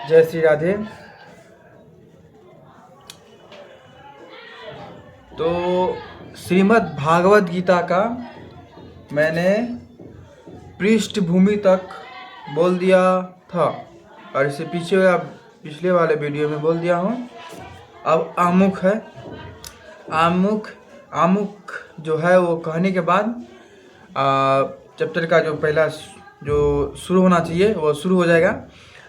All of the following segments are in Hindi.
जय श्री राधे। तो श्रीमद् भागवत गीता का मैंने पृष्ठभूमि तक बोल दिया था और इससे पिछले वाले वीडियो में बोल दिया हूँ। अब आमुख है। आमुख जो है वो कहने के बाद चैप्टर का जो पहला जो शुरू होना चाहिए वो शुरू हो जाएगा।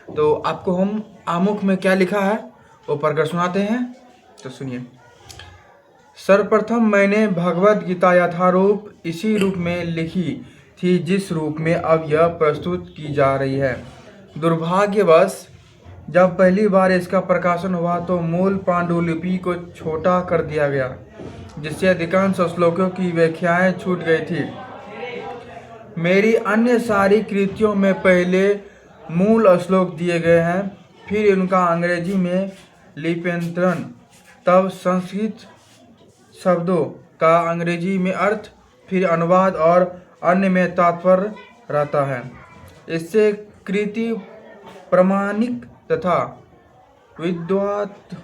तो आपको हम आमुख में क्या लिखा है वो पढ़कर सुनाते हैं, तो सुनिए। सर्वप्रथम मैंने भगवद गीता यथारूप इसी रूप में लिखी थी जिस रूप में अब यह प्रस्तुत की जा रही है। दुर्भाग्यवश जब पहली बार इसका प्रकाशन हुआ तो मूल पांडुलिपि को छोटा कर दिया गया, जिससे अधिकांश श्लोकों की व्याख्याएं छूट गई थी। मेरी अन्य सारी कृतियों में पहले मूल श्लोक दिए गए हैं, फिर उनका अंग्रेजी में लिप्यंतरण, तब संस्कृत शब्दों का अंग्रेजी में अर्थ, फिर अनुवाद और अन्य में तात्पर्य रहता है। इससे कृति प्रामाणिक तथा विद्वत्पूर्ण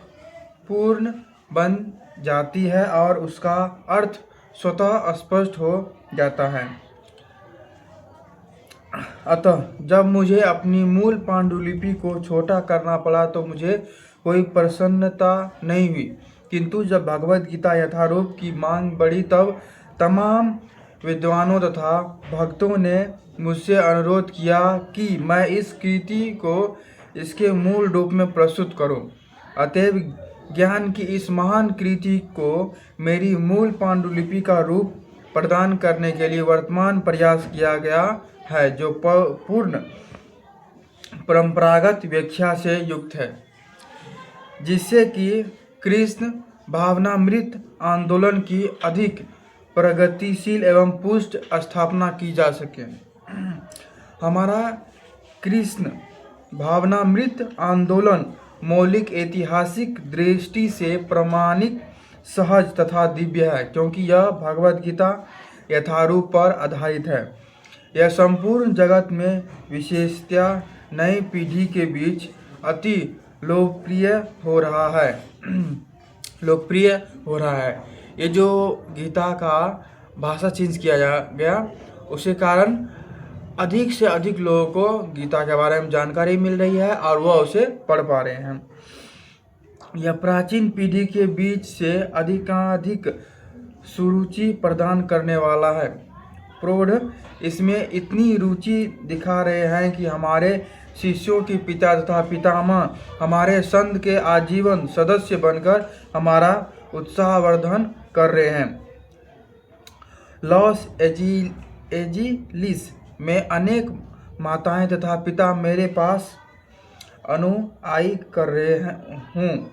बन जाती है और उसका अर्थ स्वतः स्पष्ट हो जाता है। अतः जब मुझे अपनी मूल पांडुलिपि को छोटा करना पड़ा तो मुझे कोई प्रसन्नता नहीं हुई, किंतु जब भगवद गीता यथारूप की मांग बढ़ी तब तमाम विद्वानों तथा भक्तों ने मुझसे अनुरोध किया कि मैं इस कृति को इसके मूल रूप में प्रस्तुत करूं। अतएव ज्ञान की इस महान कृति को मेरी मूल पांडुलिपि का रूप प्रदान करने के लिए वर्तमान प्रयास किया गया है, जो पूर्ण परंपरागत व्याख्या से युक्त है, जिससे कि कृष्ण भावनामृत आंदोलन की अधिक प्रगतिशील एवं पुष्ट स्थापना की जा सके। हमारा कृष्ण भावनामृत आंदोलन मौलिक ऐतिहासिक दृष्टि से प्रमाणिक, सहज तथा दिव्य है, क्योंकि यह भगवद गीता यथारूप पर आधारित है। यह संपूर्ण जगत में विशेषतया नई पीढ़ी के बीच अति लोकप्रिय हो रहा है। ये जो गीता का भाषा चेंज किया गया उसके कारण अधिक से अधिक लोगों को गीता के बारे में जानकारी मिल रही है और वह उसे पढ़ पा रहे हैं। यह प्राचीन पीढ़ी के बीच से अधिकाधिक सुरुचि प्रदान करने वाला है। प्रौढ़ इसमें इतनी रुचि दिखा रहे हैं कि हमारे शिष्यों के पिता तथा पितामह हमारे संघ के आजीवन सदस्य बनकर हमारा उत्साहवर्धन कर रहे हैं। लॉस एंजिलिस में अनेक माताएं तथा पिता मेरे पास अनुयायी कर रहे हूँ।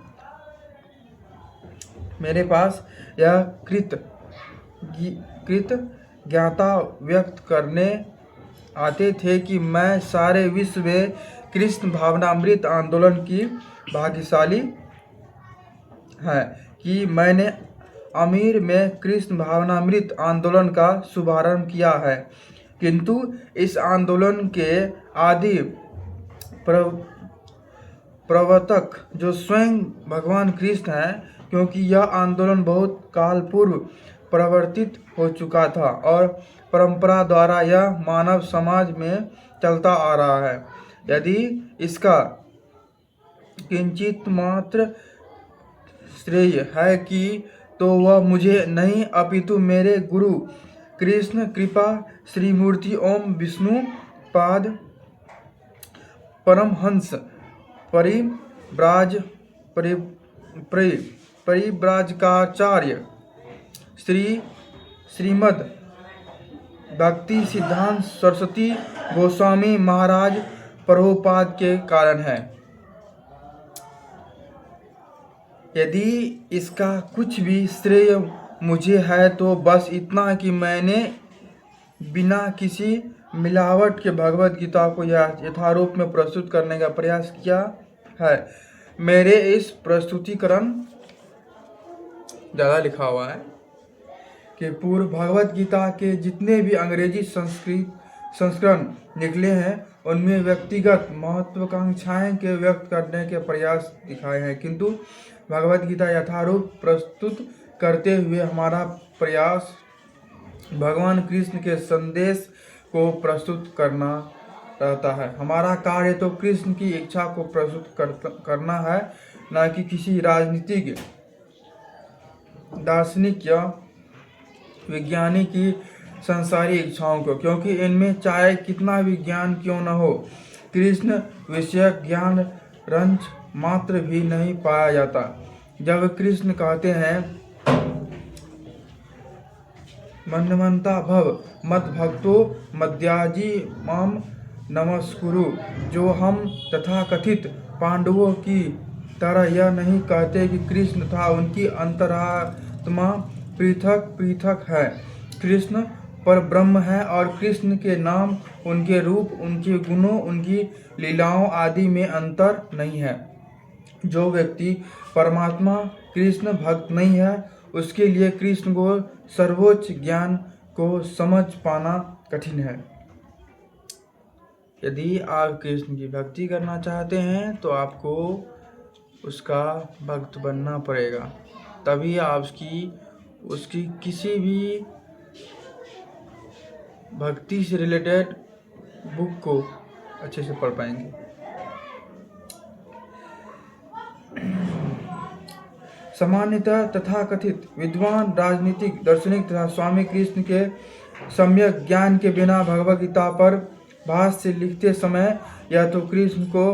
मेरे पास यह कृत ज्ञाता व्यक्त करने आते थे कि मैं सारे विश्व में कृष्ण भावनामृत आंदोलन की भाग्यशाली है कि मैंने अमीर में कृष्ण भावनामृत आंदोलन का शुभारंभ किया है, किंतु इस आंदोलन के आदि प्रवर्तक जो स्वयं भगवान कृष्ण हैं, क्योंकि यह आंदोलन बहुत काल पूर्व प्रवर्तित हो चुका था और परंपरा द्वारा यह मानव समाज में चलता आ रहा है। यदि इसका किंचित मात्र श्रेय है कि तो वह मुझे नहीं अपितु मेरे गुरु कृष्ण कृपा श्रीमूर्ति ओम विष्णु पाद परमहंस परिव्राजकाचार्य श्रीमद् भक्ति सिद्धांत सरस्वती गोस्वामी महाराज प्रभुपाद के कारण है। यदि इसका कुछ भी श्रेय मुझे है तो बस इतना कि मैंने बिना किसी मिलावट के भगवद गीता को यथारूप में प्रस्तुत करने का प्रयास किया है। मेरे इस प्रस्तुतिकरण ज़्यादा लिखा हुआ है कि पूर्व भगवद गीता के जितने भी अंग्रेजी संस्करण निकले हैं उनमें व्यक्तिगत महत्वाकांक्षाएं के व्यक्त करने के प्रयास दिखाए हैं, किंतु भगवद गीता यथारूप प्रस्तुत करते हुए हमारा प्रयास भगवान कृष्ण के संदेश को प्रस्तुत करना रहता है। हमारा कार्य तो कृष्ण की इच्छा को प्रस्तुत करना है, न कि किसी राजनीतिक, दार्शनिक या वैज्ञानिक की संसारी इच्छाओं को, क्योंकि इनमें चाहे कितना भी ज्ञान क्यों न हो, कृष्ण विषयक ज्ञान रंच मात्र भी नहीं पाया जाता। जब कृष्ण कहते हैं मन्मन्ता भव मद भक्तो मद्याजी माम नमस्कुरु, जो हम तथाकथित पांडवों की तरह यह नहीं कहते कि कृष्ण तथा उनकी अंतरात्मा पृथक पृथक है। कृष्ण पर ब्रह्म है और कृष्ण के नाम, उनके रूप, उनके गुणों, उनकी लीलाओं आदि में अंतर नहीं है। जो व्यक्ति परमात्मा कृष्ण भक्त नहीं है, उसके लिए कृष्ण को सर्वोच्च ज्ञान को समझ पाना कठिन है। यदि आप कृष्ण की भक्ति करना चाहते हैं तो आपको उसका भक्त बनना पड़ेगा, तभी आप उसकी किसी भी भक्ति से रिलेटेड बुक को अच्छे से पढ़ पाएंगे। सामान्यतः तथाकथित विद्वान, राजनीतिक, दार्शनिक तथा स्वामी कृष्ण के सम्यक ज्ञान के बिना भगवद गीता पर भाष्य लिखते समय या तो कृष्ण को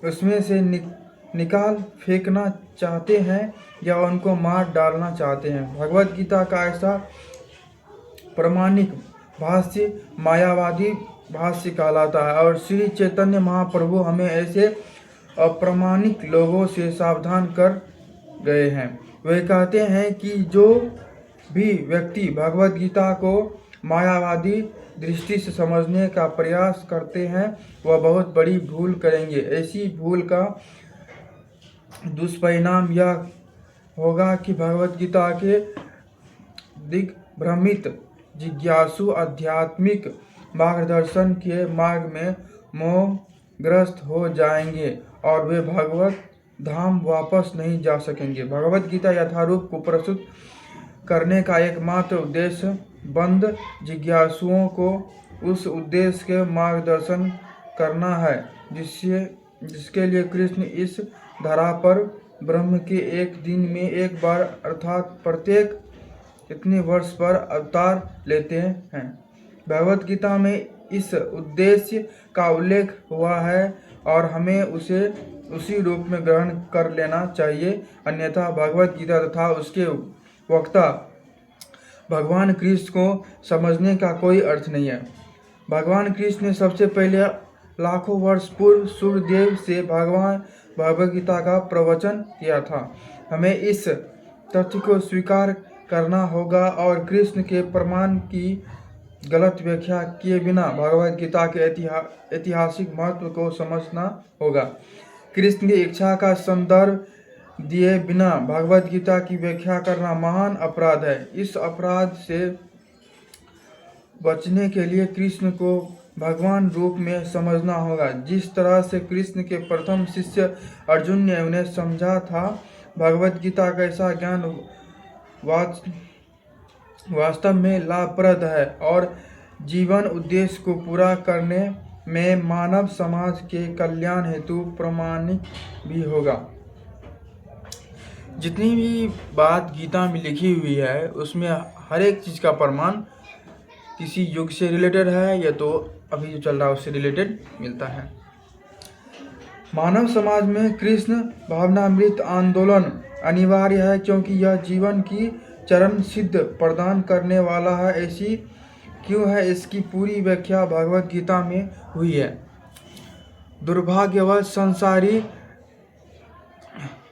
उसमें से निकाल फेंकना चाहते हैं या उनको मार डालना चाहते हैं। भगवद गीता का ऐसा प्रामाणिक भाष्य मायावादी भाष्य कहलाता है और श्री चैतन्य महाप्रभु हमें ऐसे अप्रामाणिक लोगों से सावधान कर गए हैं। वे कहते हैं कि जो भी व्यक्ति भगवद गीता को मायावादी दृष्टि से समझने का प्रयास करते हैं वह बहुत बड़ी भूल करेंगे। ऐसी भूल का दुष्परिणाम यह होगा कि भगवद गीता के दिग्भ्रमित जिज्ञासु आध्यात्मिक मार्गदर्शन के मार्ग में मोहग्रस्त हो जाएंगे और वे भगवत धाम वापस नहीं जा सकेंगे। भगवद गीता यथारूप को प्रस्तुत करने का एकमात्र उद्देश्य बंद जिज्ञासुओं को उस उद्देश्य के मार्गदर्शन करना है जिसके लिए कृष्ण इस धरा पर ब्रह्म के एक दिन में एक बार अर्थात प्रत्येक इतने वर्ष पर अवतार लेते हैं। भगवद गीता में इस उद्देश्य का उल्लेख हुआ है और हमें उसे उसी रूप में ग्रहण कर लेना चाहिए, अन्यथा भगवद गीता तथा उसके वक्ता भगवान कृष्ण को समझने का कोई अर्थ नहीं है। भगवान कृष्ण ने सबसे पहले लाखों वर्ष पूर्व सूर्यदेव से भगवद गीता का प्रवचन किया था। हमें इस तथ्य को स्वीकार करना होगा और कृष्ण के प्रमाण की गलत व्याख्या किए बिना भगवद गीता के ऐतिहासिक महत्व को समझना होगा। कृष्ण की इच्छा का संदर्भ दिए बिना भगवद गीता की व्याख्या करना महान अपराध है। इस अपराध से बचने के लिए कृष्ण को भगवान रूप में समझना होगा, जिस तरह से कृष्ण के प्रथम शिष्य अर्जुन ने उन्हें समझा था। भगवद गीता का ऐसा ज्ञान वास्तव में लाभप्रद है और जीवन उद्देश्य को पूरा करने में मानव समाज के कल्याण हेतु प्रमाणिक भी होगा। जितनी भी बात गीता में लिखी हुई है उसमें हर एक चीज़ का प्रमाण किसी युग से रिलेटेड है या तो अभी जो चल रहा है उससे रिलेटेड मिलता है। मानव समाज में कृष्ण भावनामृत आंदोलन अनिवार्य है क्योंकि यह जीवन की चरण सिद्ध प्रदान करने वाला है। ऐसी क्यों है, इसकी पूरी व्याख्या भगवद गीता में हुई है। दुर्भाग्यवश संसारी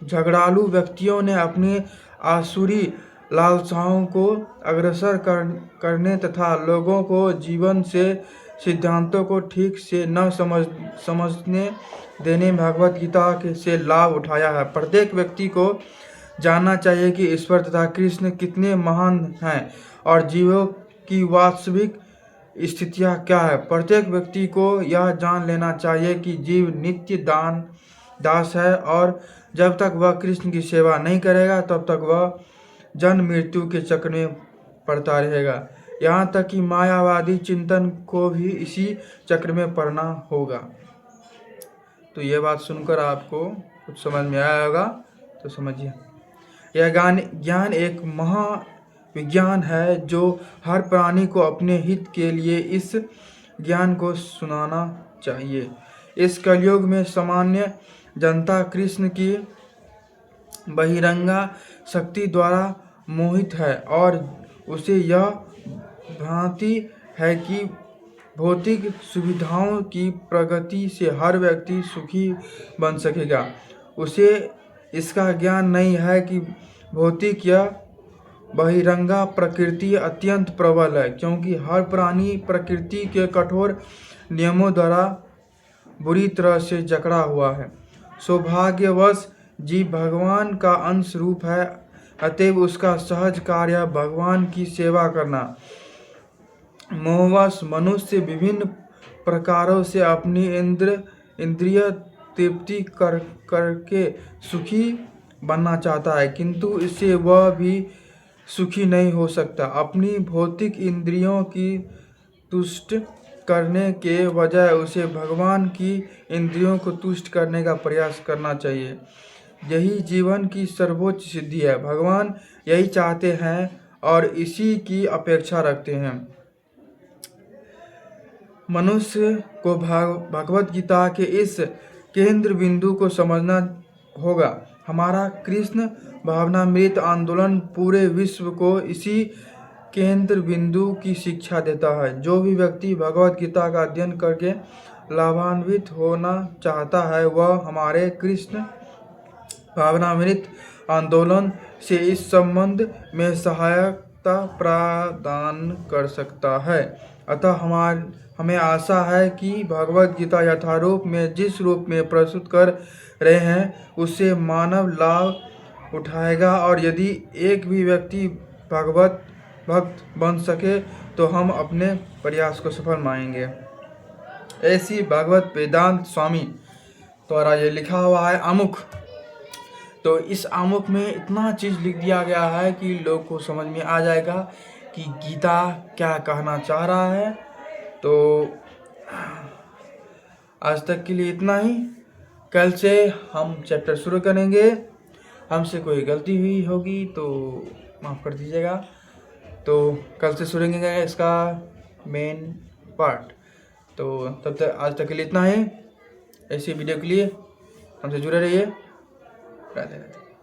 झगड़ालू व्यक्तियों ने अपनी आसुरी लालसाओं को अग्रसर करने तथा लोगों को जीवन से सिद्धांतों को ठीक से न समझने देने भगवद गीता से लाभ उठाया है। प्रत्येक व्यक्ति को जानना चाहिए कि ईश्वर तथा कृष्ण कितने महान हैं और जीवों की वास्तविक स्थितियाँ क्या है। प्रत्येक व्यक्ति को यह जान लेना चाहिए कि जीव नित्य दास है और जब तक वह कृष्ण की सेवा नहीं करेगा तब तक वह जन्म मृत्यु के चक्र में पड़ता रहेगा। यहाँ तक कि मायावादी चिंतन को भी इसी चक्र में पड़ना होगा। तो ये बात सुनकर आपको कुछ समझ में आया होगा, तो समझिए। यह ज्ञान एक महाविज्ञान है जो हर प्राणी को अपने हित के लिए इस ज्ञान को सुनाना चाहिए। इस कलयुग में सामान्य जनता कृष्ण की बहिरंगा शक्ति द्वारा मोहित है और उसे यह भ्रांति है कि भौतिक सुविधाओं की प्रगति से हर व्यक्ति सुखी बन सकेगा। उसे इसका ज्ञान नहीं है कि भौतिक या बहिरंगा प्रकृति अत्यंत प्रबल है, क्योंकि हर प्राणी प्रकृति के कठोर नियमों द्वारा बुरी तरह से जकड़ा हुआ है। सौभाग्यवश जीव भगवान का अंश रूप है, अतएव उसका सहज कार्य भगवान की सेवा करना। मोहवश मनुष्य विभिन्न प्रकारों से अपनी इंद्रिय तृप्ति करके सुखी बनना चाहता है, किंतु इससे वह भी सुखी नहीं हो सकता। अपनी भौतिक इंद्रियों की तुष्ट करने के बजाय उसे भगवान की इंद्रियों को तुष्ट करने का प्रयास करना चाहिए। यही जीवन की सर्वोच्च सिद्धि है। भगवान यही चाहते हैं और इसी की अपेक्षा रखते हैं। मनुष्य को भगवत गीता के इस केंद्र बिंदु को समझना होगा। हमारा कृष्ण भावनामृत आंदोलन पूरे विश्व को इसी केंद्र बिंदु की शिक्षा देता है। जो भी व्यक्ति भगवत गीता का अध्ययन करके लाभान्वित होना चाहता है वह हमारे कृष्ण भावनामृत आंदोलन से इस संबंध में सहायता प्रदान कर सकता है। अतः हमें आशा है कि भगवत गीता यथारूप में जिस रूप में प्रस्तुत कर रहे हैं उससे मानव लाभ उठाएगा, और यदि एक भी व्यक्ति भगवत भक्त बन सके तो हम अपने प्रयास को सफल मानेंगे। ऐसी भगवत वेदांत स्वामी द्वारा ये लिखा हुआ है आमुख। तो इस आमुख में इतना चीज़ लिख दिया गया है कि लोग को समझ में आ जाएगा कि गीता क्या कहना चाह रहा है। तो आज तक के लिए इतना ही। कल से हम चैप्टर शुरू करेंगे। हमसे कोई गलती हुई होगी तो माफ़ कर दीजिएगा। तो कल से शुरू करेंगे इसका मेन पार्ट। तो तब तक आज तक के लिए इतना ही। ऐसी वीडियो के लिए हमसे जुड़े रहिए। राधे राधे।